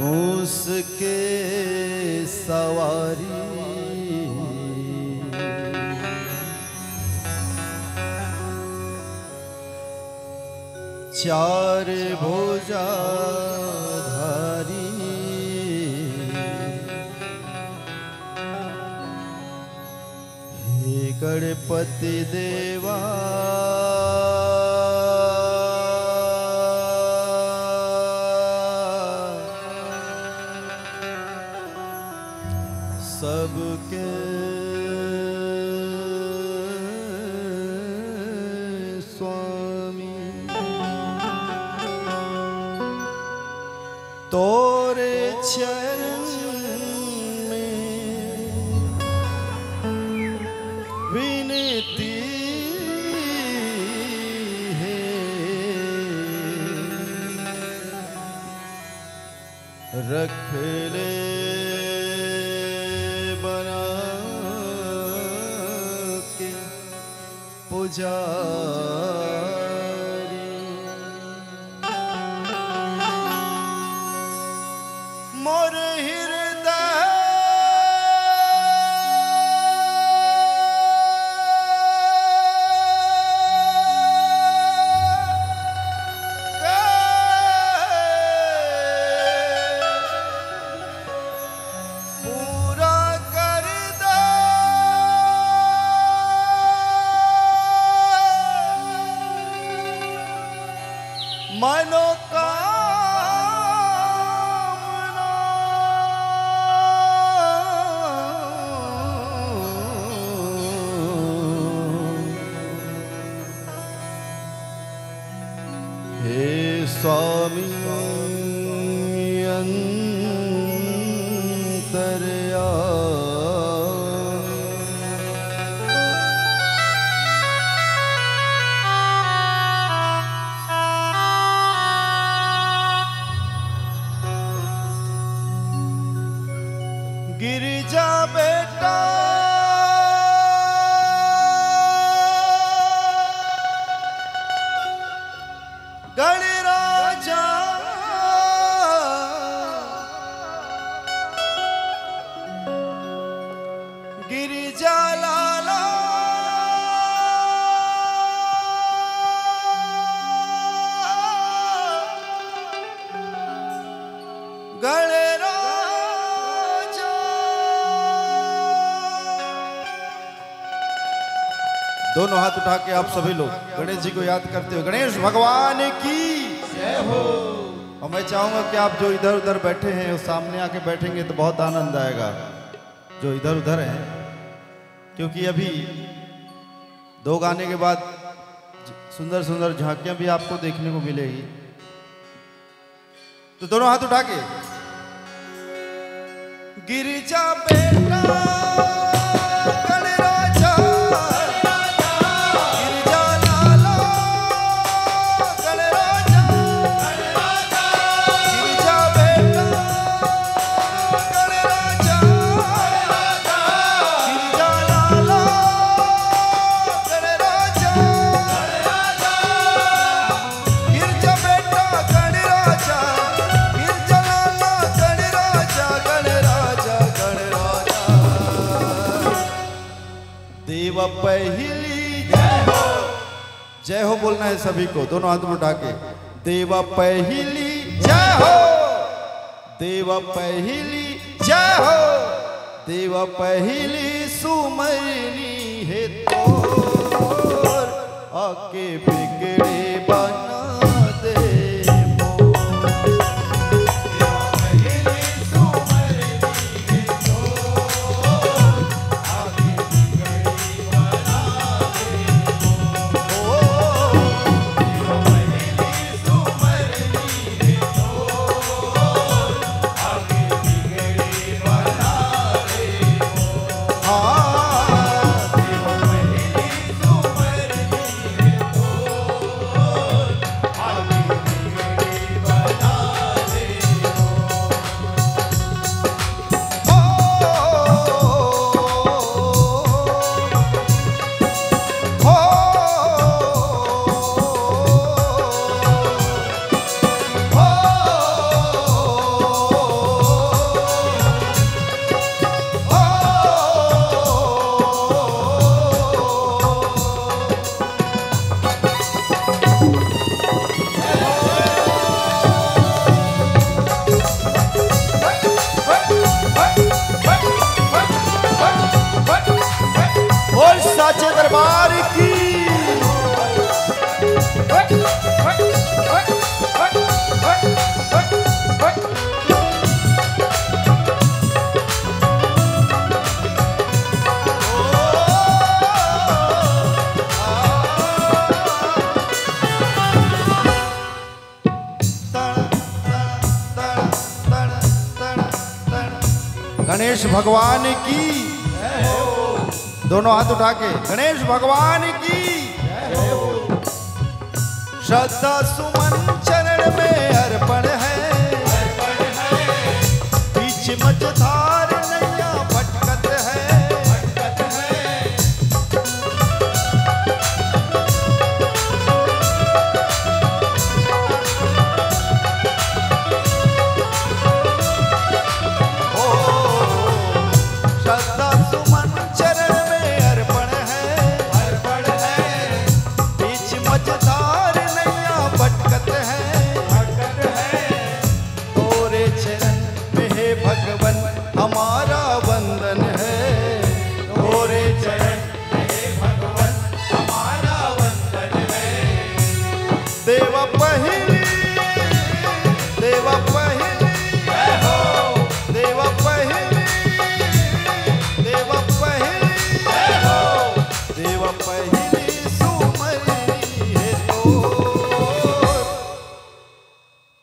मूस के सवारी चार भुजाधारी हे गणपति देवा सबके स्वामी तोरे चरण में विनती है रख ले पुजारी मोर हृदय पूरा कर दे मनोकामना हे स्वामी गिरिजा बेटा गणराजा गिरिजा लाला दोनों हाथ उठा के आप सभी लोग गणेश जी को याद करते हुए गणेश भगवान की जय हो। और मैं चाहूंगा कि आप जो इधर उधर बैठे हैं उस सामने आके बैठेंगे तो बहुत आनंद आएगा जो इधर उधर हैं, क्योंकि अभी दो गाने के बाद सुंदर सुंदर झांकियां भी आपको देखने को मिलेगी। तो दोनों हाथ उठा के गिरिजा बेटा देवा पहली जय हो बोलना है सभी को, दोनों हाथ उठा के देवा पहली जय हो, देवा पहली जय हो, देवा पहली सुमरनी है तोर आके बिगड़े बना दे गणेश भगवान की दोनों हाथ उठा के गणेश भगवान की श्रद्धा सुमन चरण में अर्पण है बीच मझधार नैया भटकत है श्रद्धा सुमन चरण में अर्पण है बीच मझधार नैया भटकत है तोरे चरण में हे भगवन हमारा वंदन है तोरे चरण में हे भगवन हमारा वंदन है देवा पहली देवा पहली हो देवा पहली देवा पहली हो देवा पहली सुमरनी है तो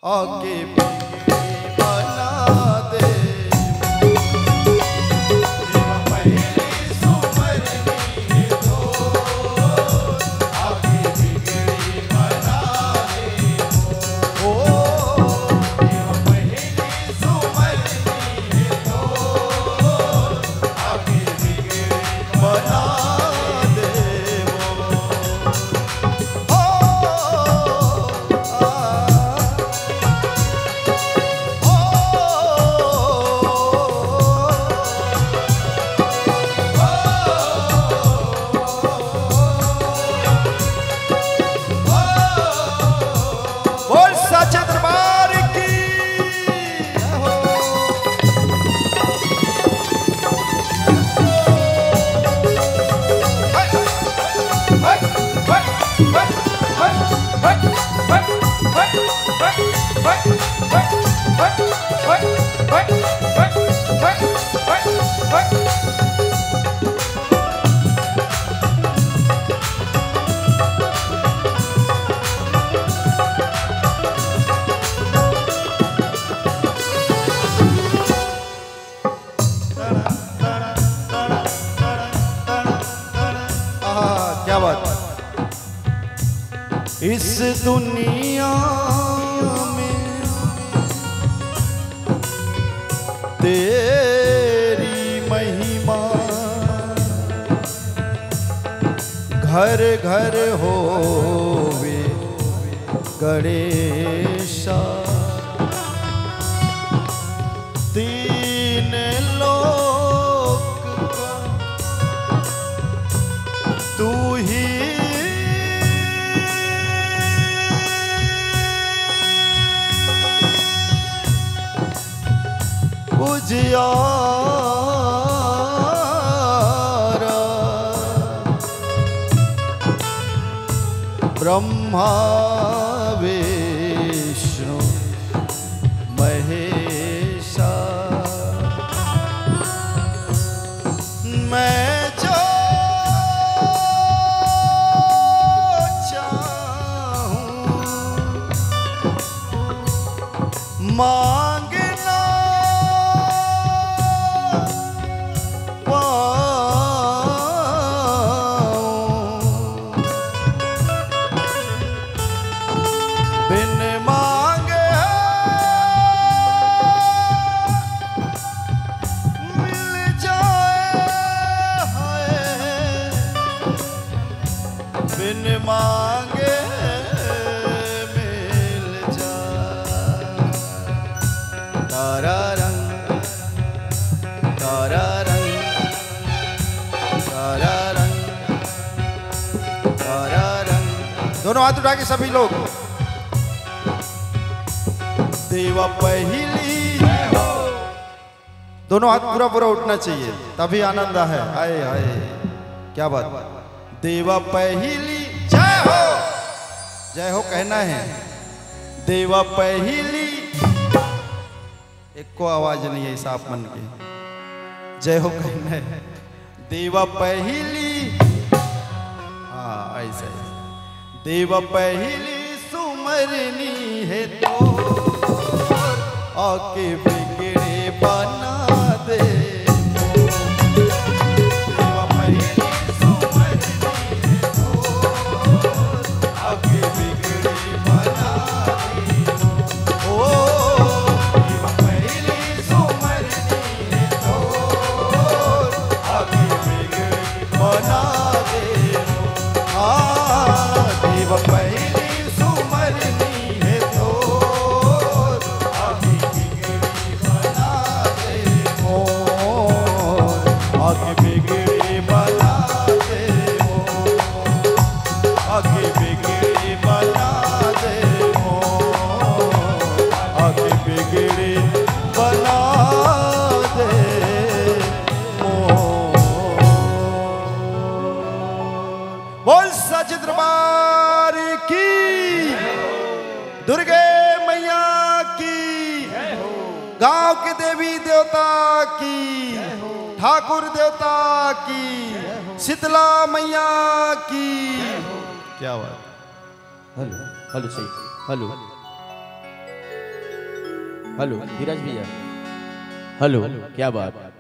आगे बिगड़ी बना दे देवा पहली सुमरनी है तो आगे बिगड़ी बना दे ओ देवा पहली सुमरनी है तो आगे बिगड़ी बना दे ओ बोल साचे दरबार की क्या बात इस दुनिया में तेरी महिमा घर घर होवे गणेशा तीन लोक का तू ही उजियारा ब्रह्मा विष्णु महेशा मैं जो चाहूं मांगना बिन मांगे मिल जाए हाय बिन मांगे मिल जाए तारा रंग तारा रंग तारा रंग तारा रंग दोनों हाथ उठा के सभी लोग देवा पहली दोनों हाथ पूरा पूरा उठना चाहिए तभी आनंद है आए आए क्या बात देवा पहली जय हो कहना है देवा पहली एक को आवाज नहीं है साफ मन की जय हो कहना है देवा पहली हाँ ऐसा देवा पहली सुमरनी है तो आके बिगड़े बना दे दुर्गे मैया की, गांव के देवी देवता की, ठाकुर देवता की, शीतला मैया की। क्या बात। हेलो हेलो सही, हेलो हेलो धीरज भैया, हेलो क्या बात।